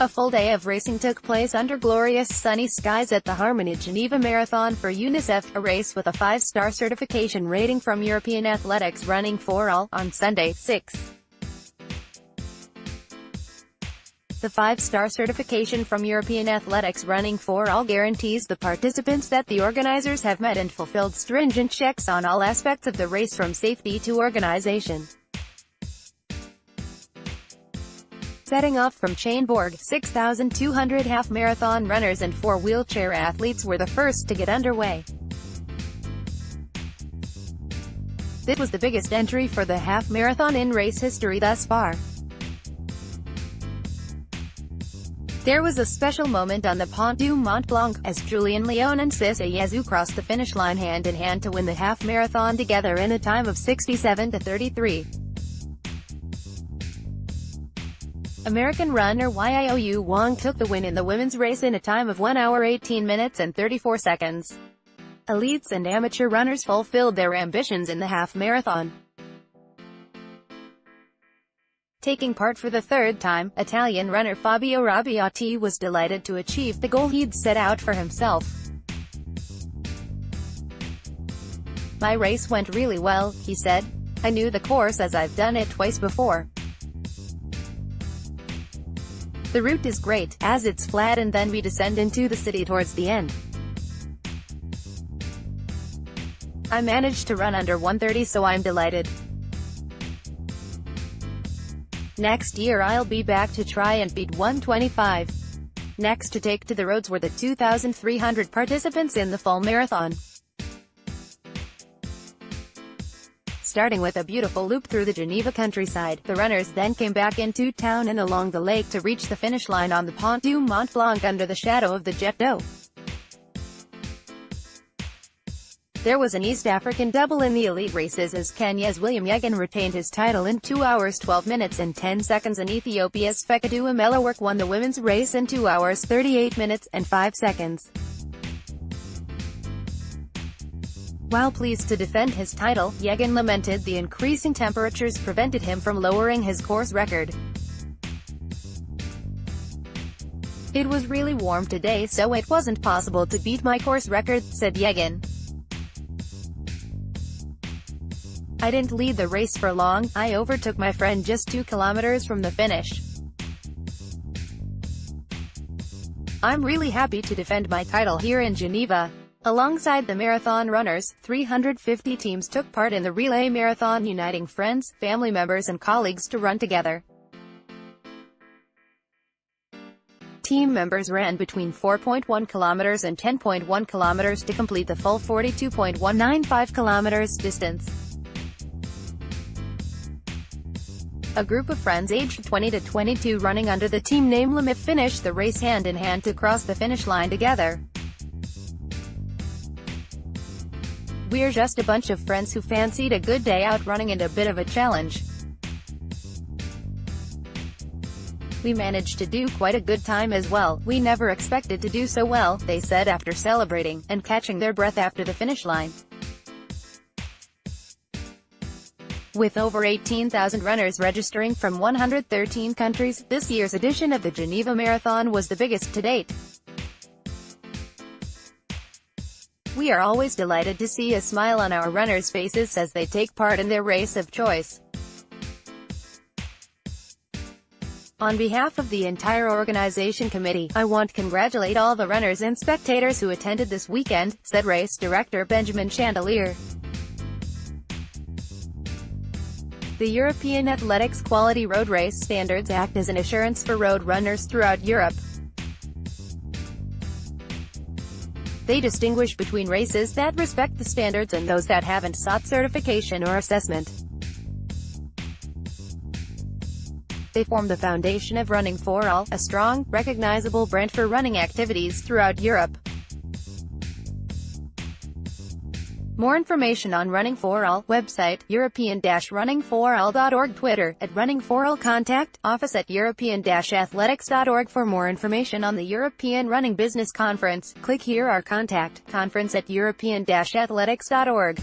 A full day of racing took place under glorious sunny skies at the Harmony Geneva Marathon for UNICEF, a race with a 5-star certification rating from European Athletics Running for All, on Sunday, 6. The 5-star certification from European Athletics Running for All guarantees the participants that the organizers have met and fulfilled stringent checks on all aspects of the race from safety to organization. Setting off from Chêne-Bourg, 6,200 half-marathon runners and 4 wheelchair athletes were the first to get underway. This was the biggest entry for the half-marathon in race history thus far. There was a special moment on the Pont du Mont Blanc, as Julien Leon and Cissé Yazou crossed the finish line hand-in-hand to win the half-marathon together in a time of 67:33. American runner Yiou Wang took the win in the women's race in a time of 1 hour 18 minutes and 34 seconds. Elites and amateur runners fulfilled their ambitions in the half-marathon. Taking part for the third time, Italian runner Fabio Rabiati was delighted to achieve the goal he'd set out for himself. "My race went really well," he said. "I knew the course as I've done it twice before. The route is great, as it's flat and then we descend into the city towards the end. I managed to run under 1:30, so I'm delighted. Next year I'll be back to try and beat 1:25. Next to take to the roads were the 2,300 participants in the full marathon. Starting with a beautiful loop through the Geneva countryside, the runners then came back into town and along the lake to reach the finish line on the Pont du Mont Blanc under the shadow of the Jet d'Eau. There was an East African double in the elite races as Kenya's William Yegan retained his title in 2 hours 12 minutes and 10 seconds and Ethiopia's Fekadu Amelework won the women's race in 2 hours 38 minutes and 5 seconds. While pleased to defend his title, Yegan lamented the increasing temperatures prevented him from lowering his course record. "It was really warm today, so it wasn't possible to beat my course record," said Yegan. "I didn't lead the race for long, I overtook my friend just 2 kilometers from the finish. I'm really happy to defend my title here in Geneva." Alongside the marathon runners, 350 teams took part in the relay marathon, uniting friends, family members and colleagues to run together. Team members ran between 4.1 kilometers and 10.1 kilometers to complete the full 42.195 kilometers distance. A group of friends aged 20 to 22 running under the team name limit finished the race hand-in-hand to cross the finish line together. "We're just a bunch of friends who fancied a good day out running and a bit of a challenge. We managed to do quite a good time as well. We never expected to do so well," they said after celebrating, and catching their breath after the finish line. With over 18,000 runners registering from 113 countries, this year's edition of the Geneva Marathon was the biggest to date. "We are always delighted to see a smile on our runners' faces as they take part in their race of choice. On behalf of the entire organization committee, I want to congratulate all the runners and spectators who attended this weekend," said race director Benjamin Chandelier. The European Athletics Quality Road Race Standards act as an assurance for road runners throughout Europe. They distinguish between races that respect the standards and those that haven't sought certification or assessment. They form the foundation of Running for All, a strong, recognizable brand for running activities throughout Europe. More information on Running for All, website, european-runningforall.org, Twitter, @runningforall, contact, office @european-athletics.org. For more information on the European Running Business Conference, click here or contact, conference@european-athletics.org.